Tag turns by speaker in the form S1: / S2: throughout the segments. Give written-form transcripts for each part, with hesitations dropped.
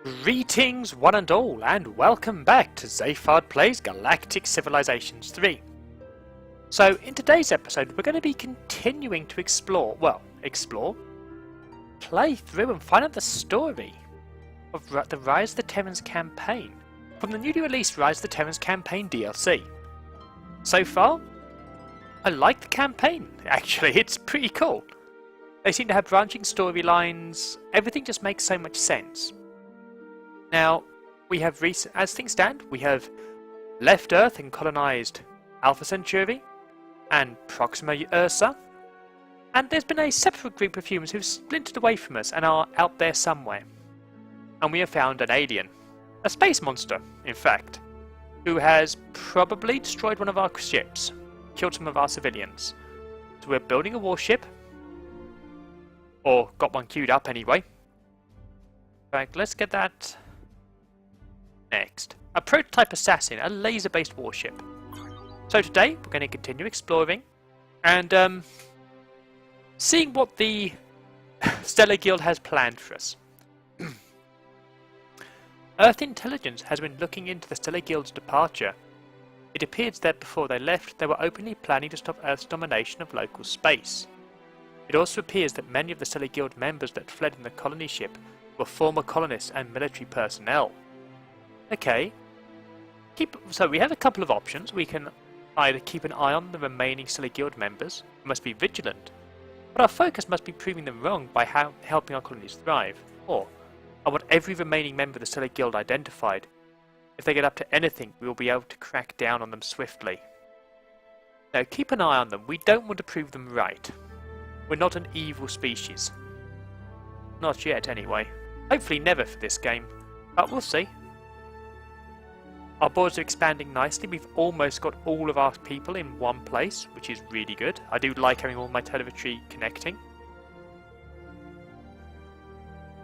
S1: Greetings one and all, and welcome back to Zayfard Plays Galactic Civilizations 3. So, in today's episode we're going to be continuing to play through and find out the story of the Rise of the Terrans campaign from the newly released Rise of the Terrans campaign DLC. So far, I like the campaign, actually, it's pretty cool. They seem to have branching storylines, everything just makes so much sense. Now, we have as things stand, we have left Earth and colonized Alpha Centauri and Proxima Ursa, and there's been a separate group of humans who've splintered away from us and are out there somewhere. And we have found an alien, a space monster, in fact, who has probably destroyed one of our ships, killed some of our civilians. So we're building a warship, or got one queued up anyway. In fact, let's get that next. A prototype assassin, a laser-based warship. So today we're going to continue exploring and seeing what the Stellar Guild has planned for us. Earth Intelligence has been looking into the Stellar Guild's departure. It appears that before they left, they were openly planning to stop Earth's domination of local space. It also appears that many of the Stellar Guild members that fled in the colony ship were former colonists and military personnel. Okay, so we have a couple of options. We can either keep an eye on the remaining Stellar Guild members, we must be vigilant, but our focus must be proving them wrong by helping our colonies thrive, or I want every remaining member of the Stellar Guild identified. If they get up to anything, we will be able to crack down on them swiftly. Now keep an eye on them, we don't want to prove them right. We're not an evil species. Not yet anyway. Hopefully never for this game, but we'll see. Our boards are expanding nicely. We've almost got all of our people in one place, which is really good. I do like having all my telemetry connecting.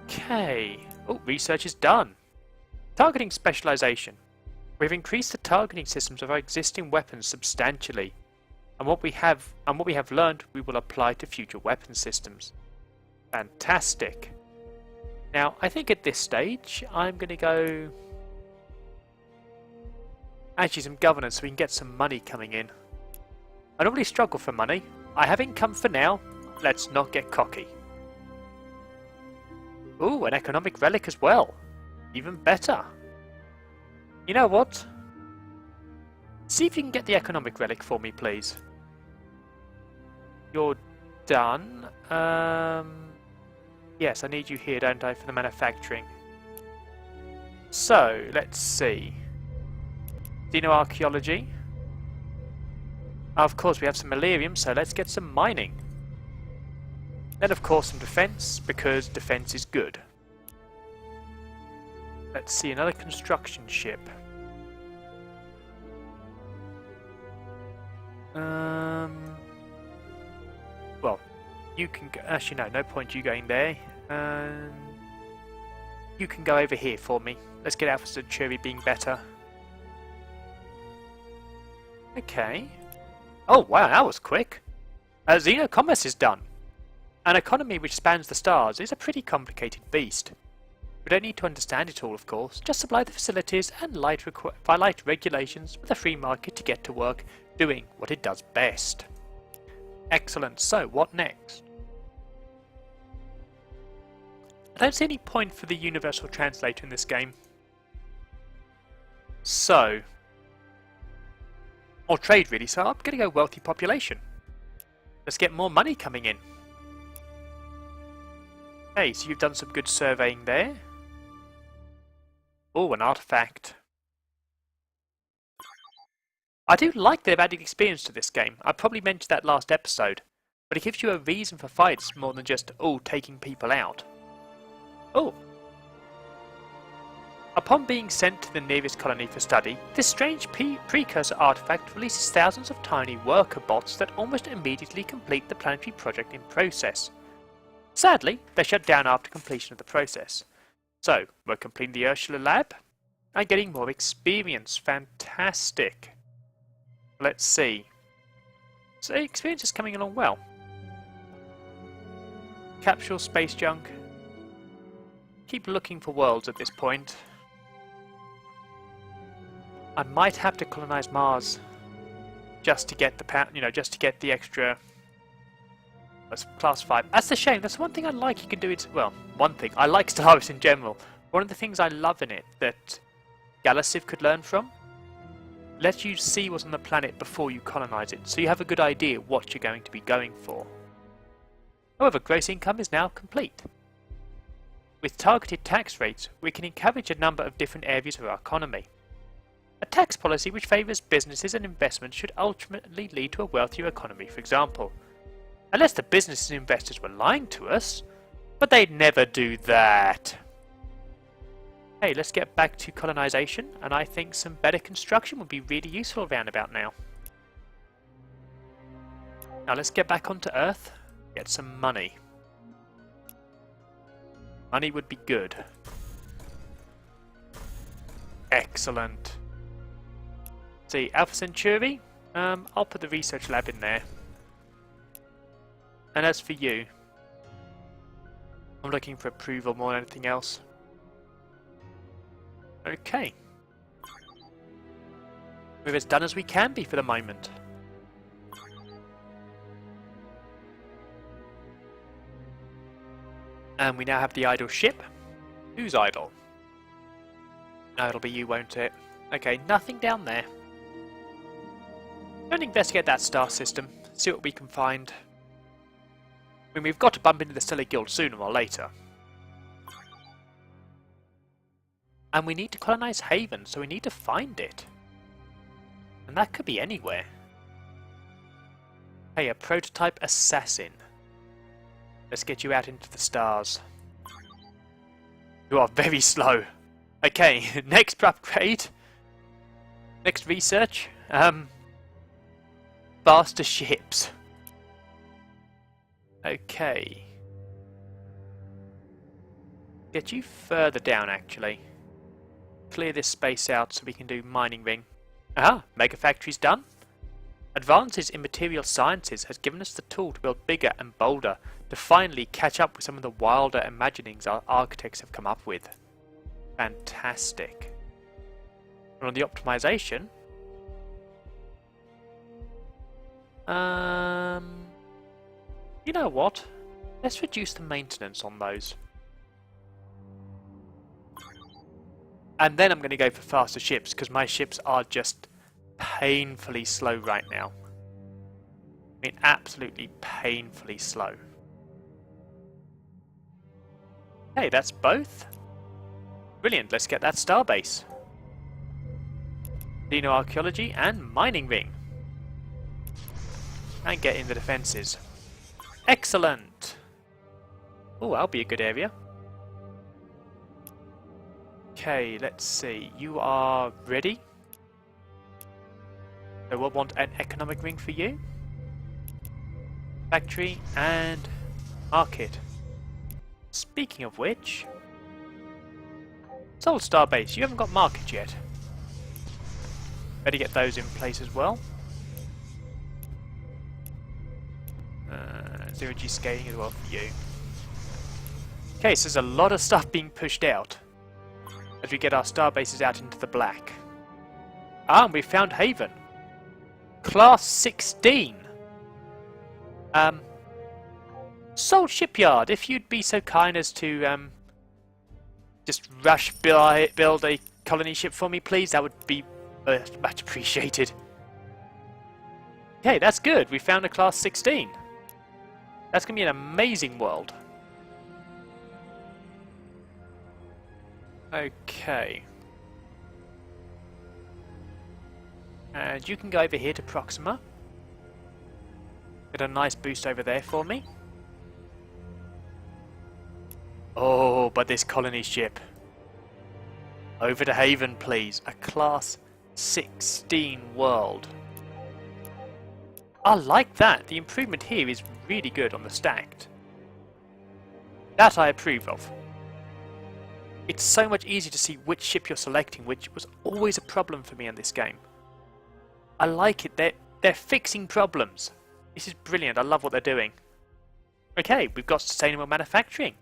S1: Okay. Oh, research is done. Targeting specialization. We've increased the targeting systems of our existing weapons substantially, and what we have learned we will apply to future weapon systems. Fantastic. Now, I think at this stage I'm going to go actually some governance so we can get some money coming in. I normally struggle for money. I have income for now. Let's not get cocky. Ooh, an economic relic as well. Even better. You know what? See if you can get the economic relic for me, please. You're done. Yes, I need you here, don't I, for the manufacturing. So, let's see. Xenoarchaeology. Of course, we have some malarium, so let's get some mining. Then, of course, some defense, because defense is good. Let's see, another construction ship. Well, you can go, actually no point you going there. You can go over here for me. Let's get Alpha Centauri being better. Okay. Oh wow, that was quick. Xenocommerce is done. An economy which spans the stars is a pretty complicated beast. We don't need to understand it all, of course, just supply the facilities and light regulations for the free market to get to work doing what it does best. Excellent, so what next? I don't see any point for the universal translator in this game. So, or trade really, so I'm going to go wealthy population. Let's get more money coming in. Hey, so you've done some good surveying there. Oh, an artifact. I do like they've added experience to this game. I probably mentioned that last episode, but it gives you a reason for fights more than just, oh, taking people out. Oh. Upon being sent to the nearest colony for study, this strange precursor artifact releases thousands of tiny worker bots that almost immediately complete the planetary project in process. Sadly, they shut down after completion of the process. So, we're completing the Ursula lab and getting more experience. Fantastic. Let's see. So, experience is coming along well. Capsule space junk. keep looking for worlds at this point. I might have to colonize Mars just to get the just to get the extra. That's class 5. That's a shame. That's one thing I like. You can do it. Well, one thing I like Stellaris in general. One of the things I love in it that Galactic could learn from. Let you see what's on the planet before you colonize it, so you have a good idea what you're going to be going for. However, gross income is now complete. With targeted tax rates, we can encourage a number of different areas of our economy. A tax policy which favours businesses and investments should ultimately lead to a wealthier economy, for example. Unless the businesses and investors were lying to us, but they'd never do that. Hey, let's get back to colonization, and I think some better construction would be really useful around about now. Now let's get back onto Earth, get some money. Money would be good. Excellent. See, Alpha Centauri, I'll put the research lab in there. And as for you, I'm looking for approval more than anything else. Okay. We're as done as we can be for the moment. And we now have the idle ship. Who's idle? No, it'll be you, won't it? Okay, nothing down there. Don't investigate that star system. See what we can find. I mean, we've got to bump into the Stellar Guild sooner or later. And we need to colonize Haven, so we need to find it. And that could be anywhere. Hey, a prototype assassin. Let's get you out into the stars. You are very slow. Okay, next upgrade. Next research. Faster ships. Okay. Get you further down, actually. Clear this space out so we can do mining ring. Aha, mega factory's done. Advances in material sciences has given us the tool to build bigger and bolder to finally catch up with some of the wilder imaginings our architects have come up with. Fantastic. And on the optimization, you know what? Let's reduce the maintenance on those. And then I'm going to go for faster ships, because my ships are just painfully slow right now. I mean, absolutely painfully slow. Hey, that's both. Brilliant, let's get that starbase. Xenoarchaeology and mining ring. And get in the defences. Excellent! Oh, that'll be a good area. Okay, let's see. You are ready? So we'll want an economic ring for you. Factory and market. Speaking of which, Soul Starbase, you haven't got market yet. Better get those in place as well. Zero G scaling as well for you. Okay, so there's a lot of stuff being pushed out as we get our starbases out into the black. Ah, and we found Haven. Class 16. Soul Shipyard, if you'd be so kind as to just rush build a colony ship for me, please, that would be much appreciated. Okay, that's good. We found a class 16. That's going to be an amazing world. Okay. And you can go over here to Proxima. Get a nice boost over there for me. Oh, but this colony ship. Over to Haven, please. A class 16 world. I like that. The improvement here is really good on the stacked. That I approve of. It's so much easier to see which ship you're selecting, which was always a problem for me in this game. I like it. They're fixing problems. This is brilliant. I love what they're doing. Okay, we've got sustainable manufacturing.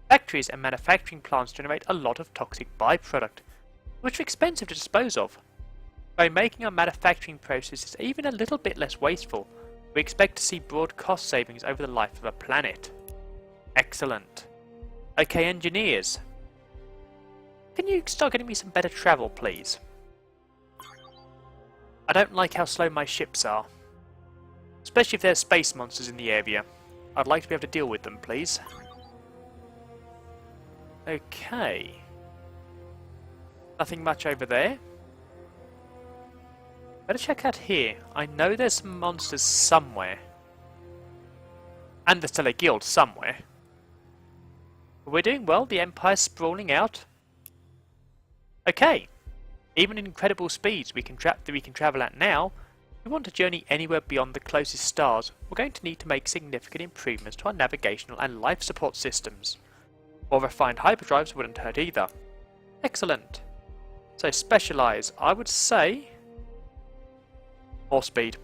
S1: Factories and manufacturing plants generate a lot of toxic byproduct, which are expensive to dispose of. By making our manufacturing processes even a little bit less wasteful, we expect to see broad cost savings over the life of a planet. Excellent. Okay, engineers. Can you start getting me some better travel, please? I don't like how slow my ships are. Especially if there's space monsters in the area. I'd like to be able to deal with them, please. Okay. Nothing much over there. Better check out here. I know there's some monsters somewhere. And the Stellar Guild somewhere. But we're doing well. The Empire's sprawling out. Okay. Even in incredible speeds we can travel at now, if we want to journey anywhere beyond the closest stars, we're going to need to make significant improvements to our navigational and life support systems. Or refined hyperdrives wouldn't hurt either. Excellent. So specialise, I would say... more speed.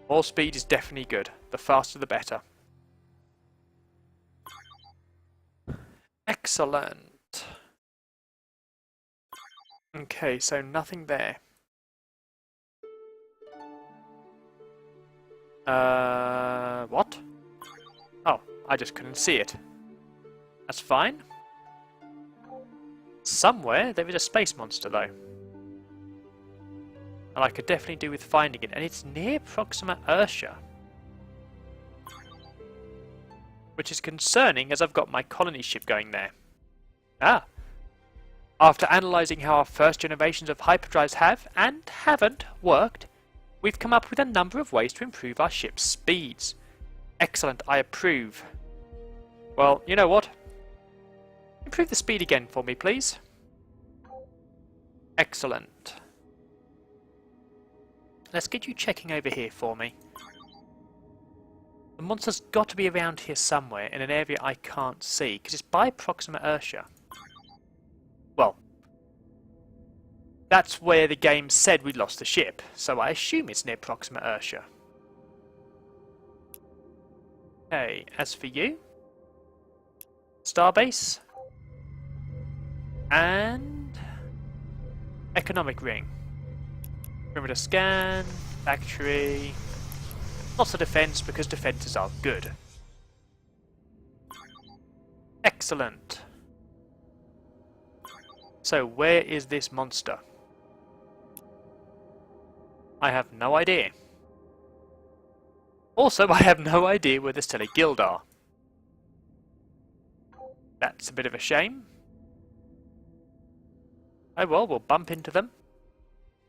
S1: More speed is definitely good. The faster the better. Excellent. Okay, so nothing there. What? Oh, I just couldn't see it. That's fine. Somewhere there is a space monster though. And I could definitely do with finding it, and it's near Proxima Ursa. Which is concerning as I've got my colony ship going there. Ah! After analysing how our first generations of hyperdrives have, and haven't, worked, we've come up with a number of ways to improve our ship's speeds. Excellent, I approve. Well, you know what? Improve the speed again for me, please. Excellent. Let's get you checking over here for me. The monster's got to be around here somewhere in an area I can't see, because it's by Proxima Ursa. Well, that's where the game said we lost the ship, so I assume it's near Proxima Ursa. Okay, as for you, Starbase, and Economic Ring. Perimeter scan, factory, lots of defense because defenses are good. Excellent. So where is this monster? I have no idea. Also, I have no idea where the Stellar Guild are. That's a bit of a shame. Oh well, we'll bump into them.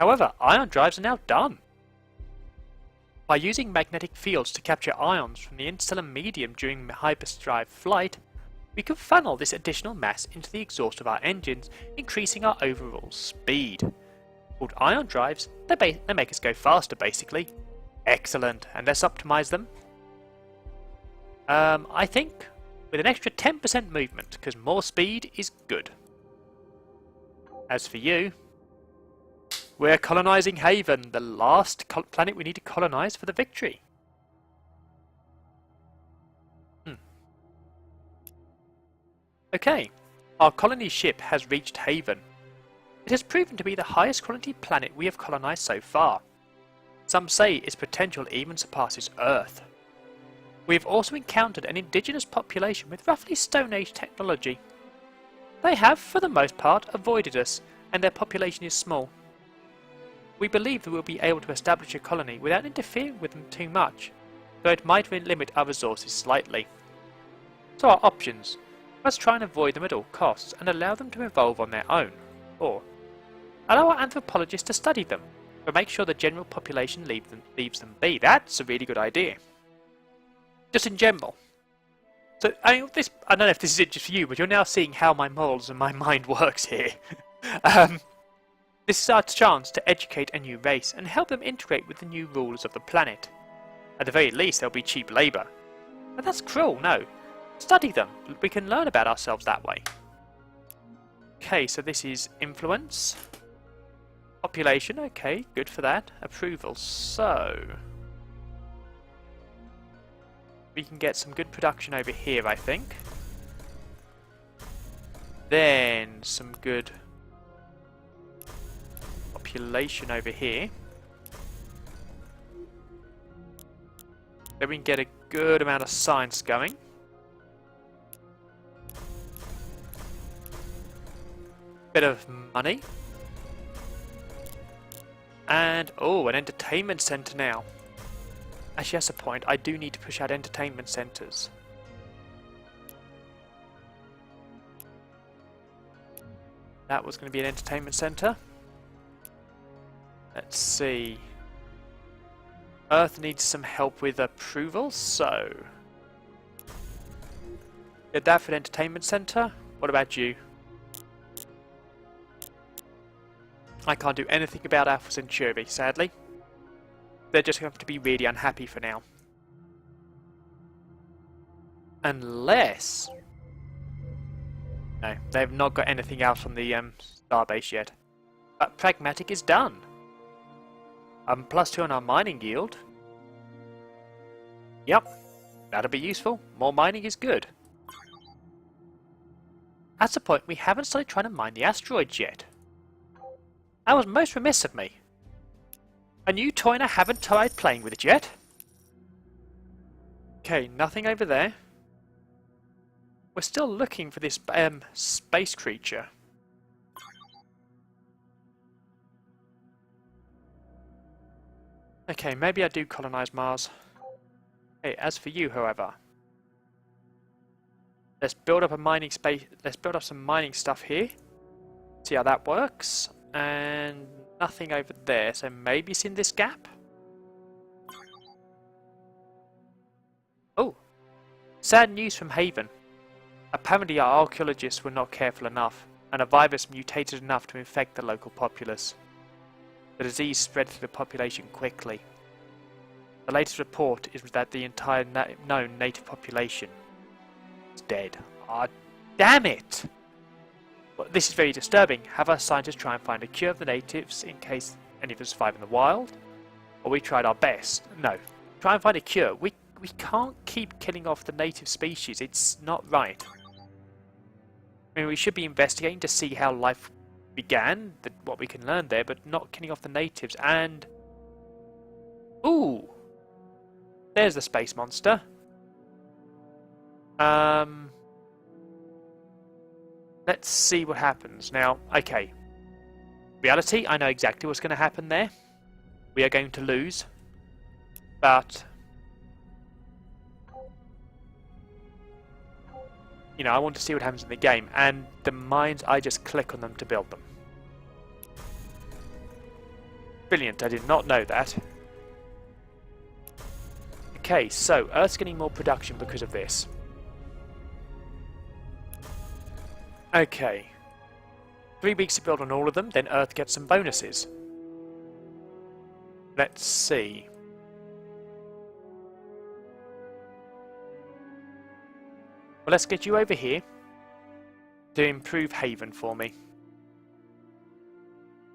S1: However, ion drives are now done. By using magnetic fields to capture ions from the interstellar medium during hyperdrive flight, we can funnel this additional mass into the exhaust of our engines, increasing our overall speed. Called ion drives, they make us go faster basically. Excellent, and let's optimize them. I think with an extra 10% movement, because more speed is good. As for you, we're colonizing Haven, the last planet we need to colonize for the victory. Okay, our colony ship has reached Haven. It has proven to be the highest quality planet we have colonized so far. Some say its potential even surpasses Earth. We have also encountered an indigenous population with roughly Stone Age technology. They have, for the most part, avoided us, and their population is small. We believe that we'll be able to establish a colony without interfering with them too much, though it might limit our resources slightly. So our options: let's try and avoid them at all costs and allow them to evolve on their own, or allow our anthropologists to study them, but make sure the general population leaves them be. That's a really good idea. Just in general. So, I don't know if this is it just for you, but you're now seeing how my morals and my mind works here. This is our chance to educate a new race and help them integrate with the new rulers of the planet. At the very least, they'll be cheap labour. But that's cruel, no. Study them. We can learn about ourselves that way. Okay, so this is influence. Population, okay, good for that. Approval, so... we can get some good production over here, I think. then some good population over here. Then we can get a good amount of science going. Bit of money. And, oh, an entertainment centre now. Actually, that's a point. I do need to push out entertainment centres. That was going to be an entertainment centre. Let's see. Earth needs some help with approval, so... Get that for an entertainment centre. What about you? I can't do anything about Alpha Centauri, sadly. They're just going to have to be really unhappy for now. Unless... No, they've not got anything else from the starbase yet. But Pragmatic is done. +2 on our mining yield. Yep, that'll be useful. More mining is good. That's the point, we haven't started trying to mine the asteroids yet. That was most remiss of me. And you, Toyner, haven't tried playing with it yet? Okay, nothing over there. We're still looking for this space creature. Okay, maybe I do colonize Mars. Hey, as for you, however, let's build up a mining space. Let's build up some mining stuff here. See how that works. And nothing over there, so maybe it's in this gap. Oh, sad news from Haven. Apparently our archaeologists were not careful enough, and a virus mutated enough to infect the local populace. The disease spread through the population quickly. The latest report is that the entire known native population is dead. Ah, damn it! Well, this is very disturbing. Have our scientists try and find a cure of the natives in case any of them survive in the wild? Or we tried our best? No. Try and find a cure. We can't keep killing off the native species. It's not right. I mean, we should be investigating to see how life began, what we can learn there, but not killing off the natives. And... ooh! There's the space monster. Let's see what happens. Now, okay. Reality, I know exactly what's going to happen there. We are going to lose. But... you know, I want to see what happens in the game. And the mines, I just click on them to build them. Brilliant, I did not know that. Okay, so Earth's getting more production because of this. Okay. 3 weeks to build on all of them, then Earth gets some bonuses. Let's see. Well, let's get you over here to improve Haven for me.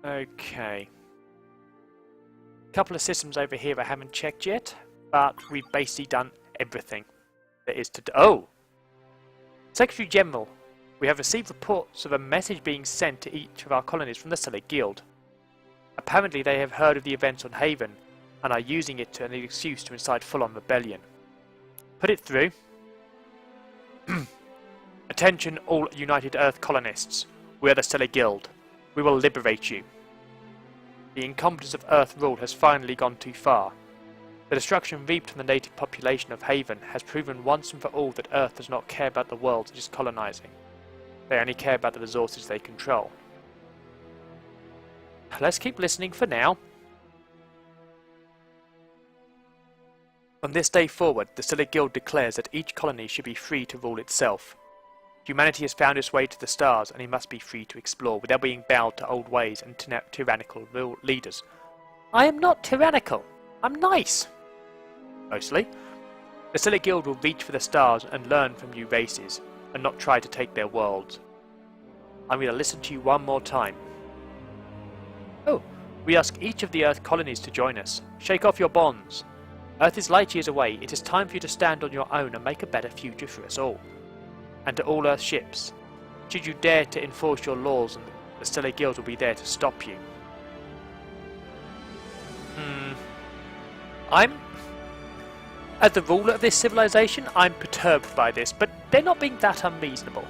S1: Okay. A couple of systems over here I haven't checked yet, but we've basically done everything there is to do. Oh! Secretary General, we have received reports of a message being sent to each of our colonies from the Stellar Guild. Apparently they have heard of the events on Haven and are using it as an excuse to incite full-on rebellion. Put it through. Attention all United Earth colonists. We are the Stellar Guild. We will liberate you. The incompetence of Earth rule has finally gone too far. The destruction reaped from the native population of Haven has proven once and for all that Earth does not care about the world it is colonizing. They only care about the resources they control. Let's keep listening for now. From this day forward, the Stellar Guild declares that each colony should be free to rule itself. Humanity has found its way to the stars, and it must be free to explore without being bound to old ways and tyrannical leaders. I am not tyrannical. I'm nice. Mostly. The Stellar Guild will reach for the stars and learn from new races, and not try to take their worlds. I'm going to listen to you one more time. Oh, we ask each of the Earth colonies to join us. Shake off your bonds. Earth is light years away. It is time for you to stand on your own and make a better future for us all. And to all Earth ships, should you dare to enforce your laws, and the Stellar Guild will be there to stop you. As the ruler of this civilization, I'm perturbed by this, but they're not being that unreasonable.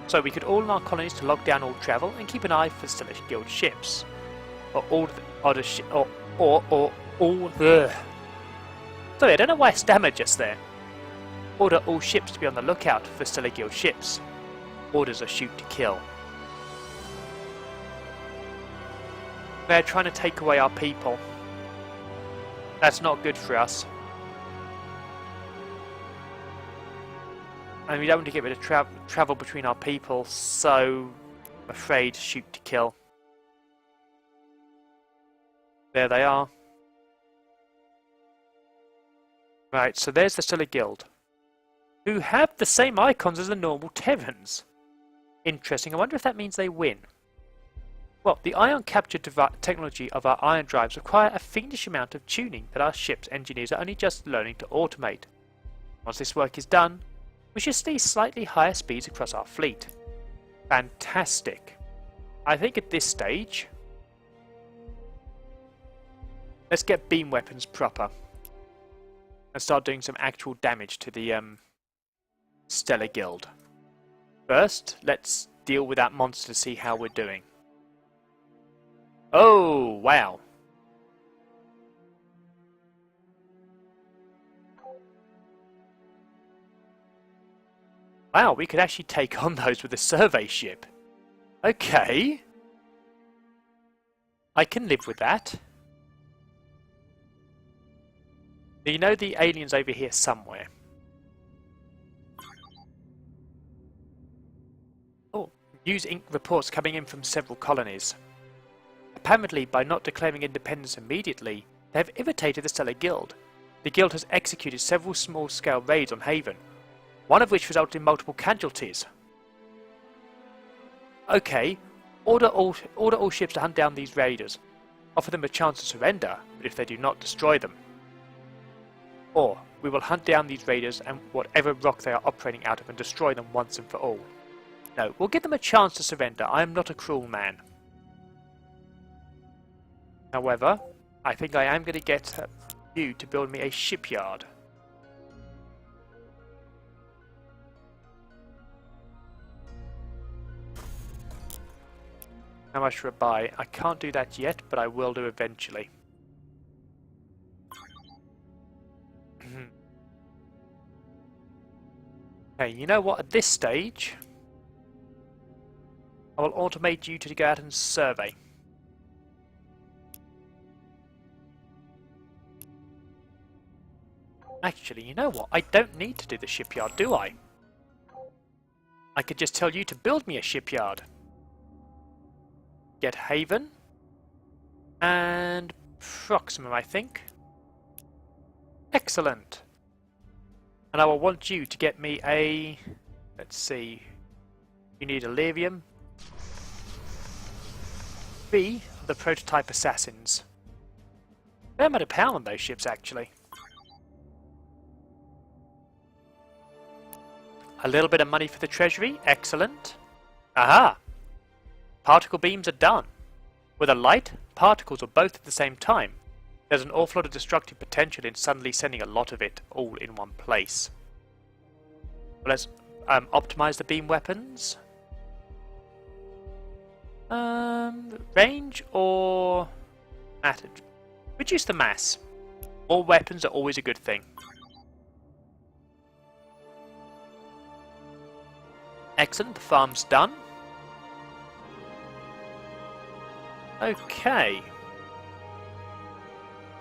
S1: So we could order our colonies to lock down all travel and keep an eye for Stellar Guild ships. Or all the Sorry, I don't know why I stammered just there. Order all ships to be on the lookout for Stellar Guild ships. Orders are shoot to kill. They're trying to take away our people. That's not good for us. And we don't want to get rid of travel between our people, so I'm afraid shoot to kill. There they are. Right, so there's the Stellar Guild, who have the same icons as the normal Terrans. Interesting, I wonder if that means they win. Well, the ion capture technology of our ion drives require a fiendish amount of tuning that our ship's engineers are only just learning to automate. Once this work is done, we should see slightly higher speeds across our fleet. Fantastic. I think at this stage, let's get beam weapons proper and start doing some actual damage to the Stellar Guild. First, let's deal with that monster to see how we're doing. Oh, wow. Wow, we could actually take on those with a survey ship. Okay. I can live with that. You know the alien's over here somewhere. Oh, news ink reports coming in from several colonies. Apparently, by not declaring independence immediately, they have irritated the Stellar Guild. The Guild has executed several small-scale raids on Haven, one of which resulted in multiple casualties. Okay, order all ships to hunt down these raiders. Offer them a chance to surrender, but if they do not, destroy them. Or, we will hunt down these raiders and whatever rock they are operating out of and destroy them once and for all. No, we'll give them a chance to surrender. I am not a cruel man. However, I think I am going to get you to build me a shipyard. How much for a buy? I can't do that yet, but I will do eventually. Okay, you know what? At this stage, I will automate you to go out and survey. Actually, you know what? I don't need to do the shipyard, do I? I could just tell you to build me a shipyard. Get Haven. And Proxima, I think. Excellent. And I will want you to get me a... Let's see. You need Illyrium. B, the prototype assassins. They're at £1 on those ships, actually. A little bit of money for the treasury. Excellent. Aha! Particle beams are done. With a light, particles, or both at the same time, there's an awful lot of destructive potential in suddenly sending a lot of it all in one place. Well, let's optimize the beam weapons. Range or matter? Reduce the mass. More weapons are always a good thing. Excellent, the farm's done. Okay.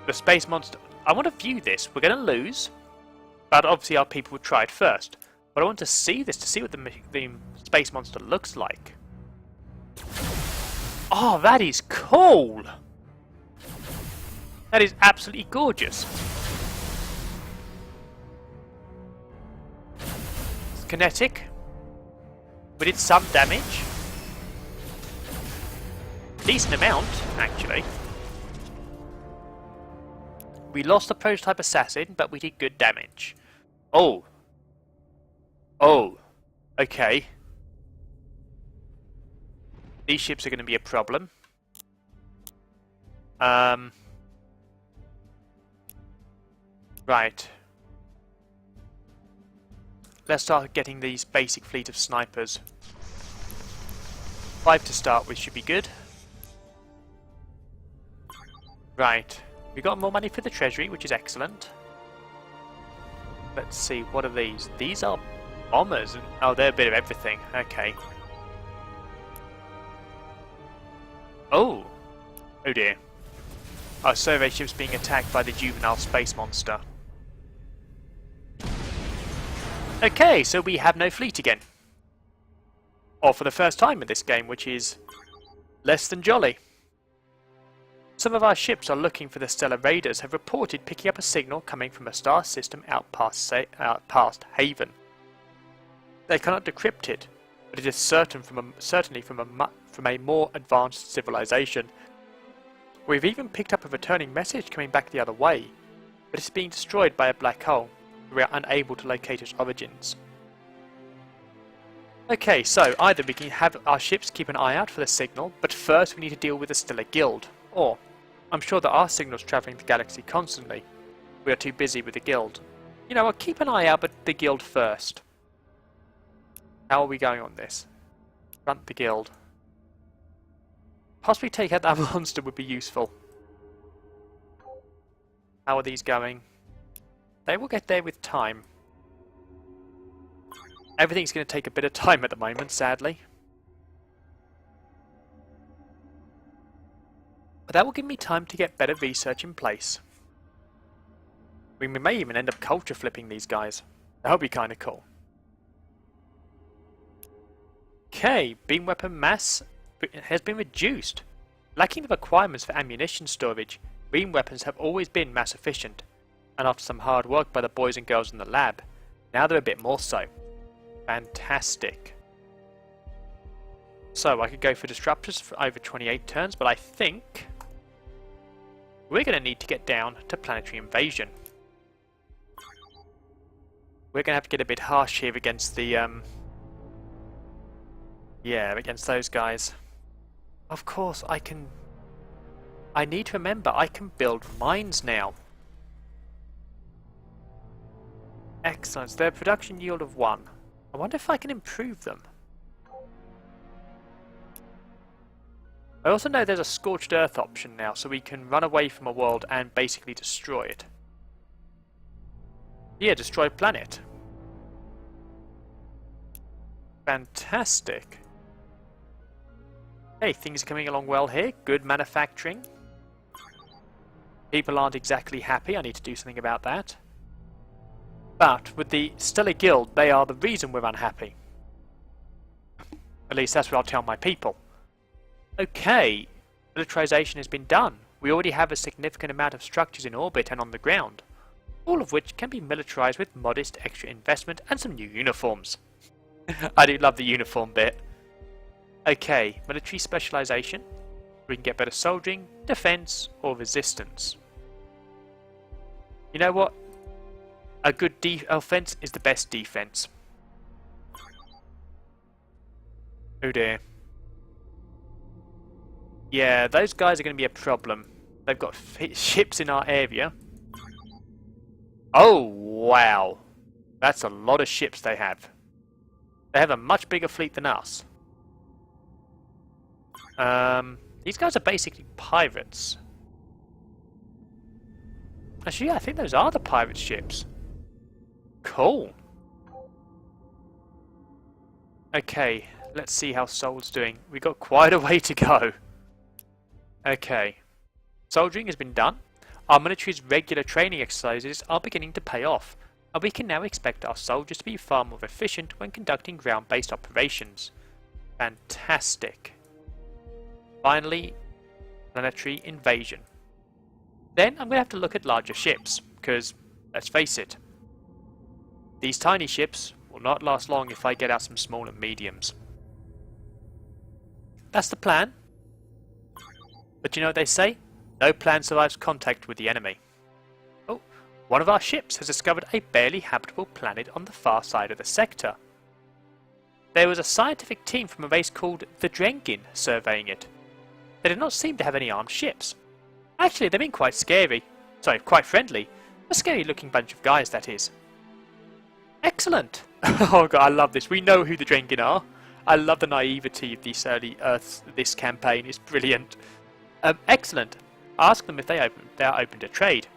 S1: The space monster... I want to view this. We're going to lose. But obviously our people would try it first. But I want to see this to see what the space monster looks like. Oh, that is cool! That is absolutely gorgeous. It's kinetic. We did some damage. Decent amount, actually. We lost the prototype assassin, but we did good damage. Oh. Oh. Okay. These ships are going to be a problem. Right. Let's start getting these basic fleet of snipers. 5 to start with should be good. Right. We got more money for the treasury, which is excellent. Let's see, what are these? These are bombers. Oh, they're a bit of everything. Okay. Oh! Oh dear. Our survey ship's being attacked by the juvenile space monster. Okay, so we have no fleet again. Or for the first time in this game, which is less than jolly. Some of our ships are looking for the stellar raiders have reported picking up a signal coming from a star system out past Haven. They cannot decrypt it, but it is certainly from a more advanced civilization. We've even picked up a returning message coming back the other way, but it's being destroyed by a black hole. We are unable to locate its origins. Okay, so either we can have our ships keep an eye out for the signal, but first we need to deal with the Stellar Guild, or I'm sure there are signals travelling the galaxy constantly. We are too busy with the Guild. You know, I'll keep an eye out but the Guild first. How are we going on this? Front the Guild. Possibly take out that monster would be useful. How are these going? They will get there with time. Everything's going to take a bit of time at the moment, sadly. But that will give me time to get better research in place. We may even end up culture flipping these guys. That would be kind of cool. Okay, beam weapon mass has been reduced. Lacking the requirements for ammunition storage, beam weapons have always been mass efficient. And after some hard work by the boys and girls in the lab, now they're a bit more so. Fantastic. So I could go for disruptors for over 28 turns, but I think we're going to need to get down to planetary invasion. We're going to have to get a bit harsh here against the against those guys. Of course I need to remember I can build mines now. Excellent. Their production yield of 1. I wonder if I can improve them. I also know there's a scorched earth option now, so we can run away from a world and basically destroy it. Yeah, destroy planet. Fantastic. Hey, things are coming along well here. Good manufacturing. People aren't exactly happy. I need to do something about that. But with the Stellar Guild, they are the reason we're unhappy. At least that's what I'll tell my people. Okay, militarization has been done. We already have a significant amount of structures in orbit and on the ground, all of which can be militarized with modest extra investment and some new uniforms. I do love the uniform bit. Okay, military specialization. We can get better soldiering, defense, or resistance. You know what? A good offense is the best defense. Oh dear. Yeah, those guys are going to be a problem. They've got ships in our area. Oh, wow. That's a lot of ships they have. They have a much bigger fleet than us. These guys are basically pirates. Actually, yeah, I think those are the pirate ships. Cool. Okay, let's see how Sol's doing. We've got quite a way to go. Okay. Soldiering has been done. Our military's regular training exercises are beginning to pay off, and we can now expect our soldiers to be far more efficient when conducting ground-based operations. Fantastic. Finally, planetary invasion. Then I'm going to have to look at larger ships, because, let's face it, these tiny ships will not last long if I get out some small and mediums. That's the plan. But you know what they say? No plan survives contact with the enemy. Oh, one of our ships has discovered a barely habitable planet on the far side of the sector. there was a scientific team from a race called the Drengin surveying it. They did not seem to have any armed ships. Actually, they've been quite scary. Sorry, quite friendly. A scary looking bunch of guys, that is. Excellent! Oh god, I love this. We know who the Drengin are. I love the naivety of this early Earth, this campaign. It's brilliant. Excellent. Ask them if they are open to trade.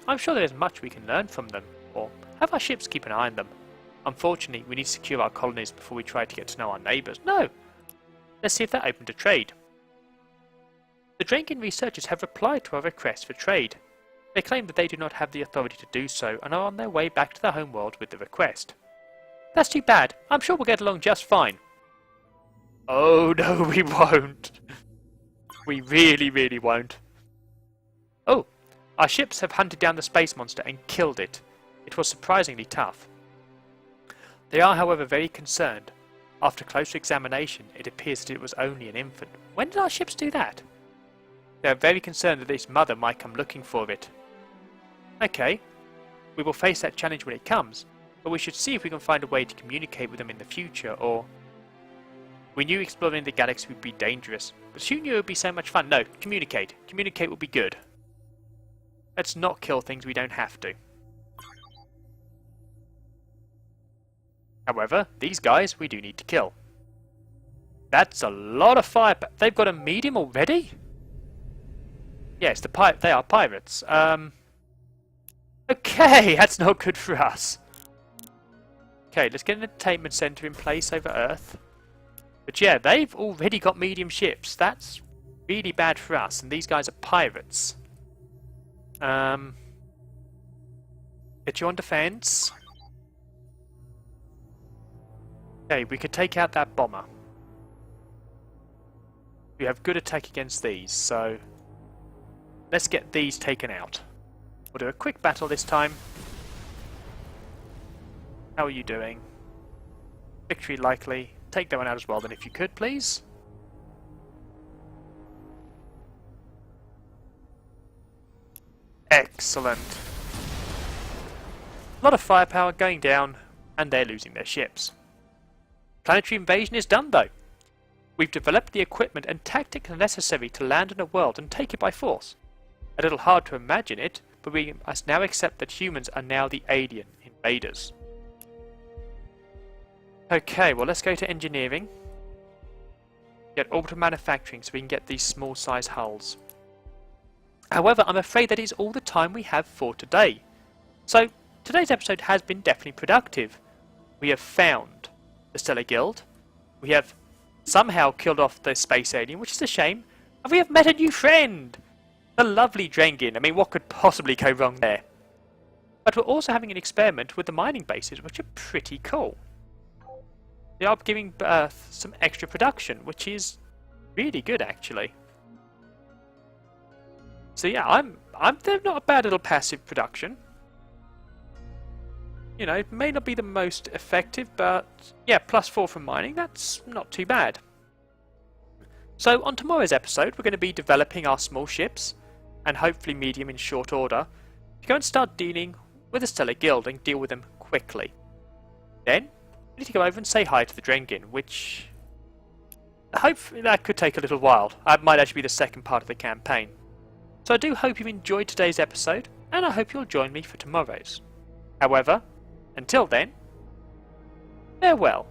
S1: I'm sure there is much we can learn from them, or have our ships keep an eye on them. Unfortunately, we need to secure our colonies before we try to get to know our neighbours. No! Let's see if they're open to trade. The Drengin researchers have replied to our request for trade. They claim that they do not have the authority to do so and are on their way back to their homeworld with the request. That's too bad. I'm sure we'll get along just fine. Oh no, we won't. We really, really won't. Oh, our ships have hunted down the space monster and killed it. It was surprisingly tough. They are, however, very concerned. After closer examination, it appears that it was only an infant. When did our ships do that? They are very concerned that its mother might come looking for it. Okay, we will face that challenge when it comes, but we should see if we can find a way to communicate with them in the future, or... We knew exploring the galaxy would be dangerous, but who knew it would be so much fun? No, communicate. Communicate would be good. Let's not kill things we don't have to. However, these guys we do need to kill. That's a lot of fire. They've got a medium already? Yes, they are pirates. Okay, that's not good for us. Okay, let's get an entertainment centre in place over Earth. But yeah, they've already got medium ships. That's really bad for us. And these guys are pirates. Get you on defence. Okay, we could take out that bomber. We have good attack against these, so... Let's get these taken out. We'll do a quick battle this time. How are you doing? Victory likely. Take that one out as well then if you could, please. Excellent. A lot of firepower going down, and they're losing their ships. Planetary invasion is done though. We've developed the equipment and tactics necessary to land on a world and take it by force. A little hard to imagine it, but we must now accept that humans are now the alien invaders. Okay, well let's go to engineering. Get orbital manufacturing so we can get these small size hulls. However, I'm afraid that is all the time we have for today. So, today's episode has been definitely productive. We have found the Stellar Guild. We have somehow killed off the space alien, which is a shame. And we have met a new friend! The lovely Drengin. I mean, what could possibly go wrong there? But we're also having an experiment with the mining bases, which are pretty cool. They are giving birth some extra production, which is really good actually. So yeah, they're not a bad little passive production. You know, it may not be the most effective, but yeah, +4 from mining, that's not too bad. So on tomorrow's episode, we're going to be developing our small ships, and hopefully medium in short order, to go and start dealing with the Stellar Guild and deal with them quickly. Then, we need to go over and say hi to the Drengin, which hopefully that could take a little while. That might actually be the second part of the campaign. So I do hope you enjoyed today's episode, and I hope you'll join me for tomorrow's. However, until then, farewell.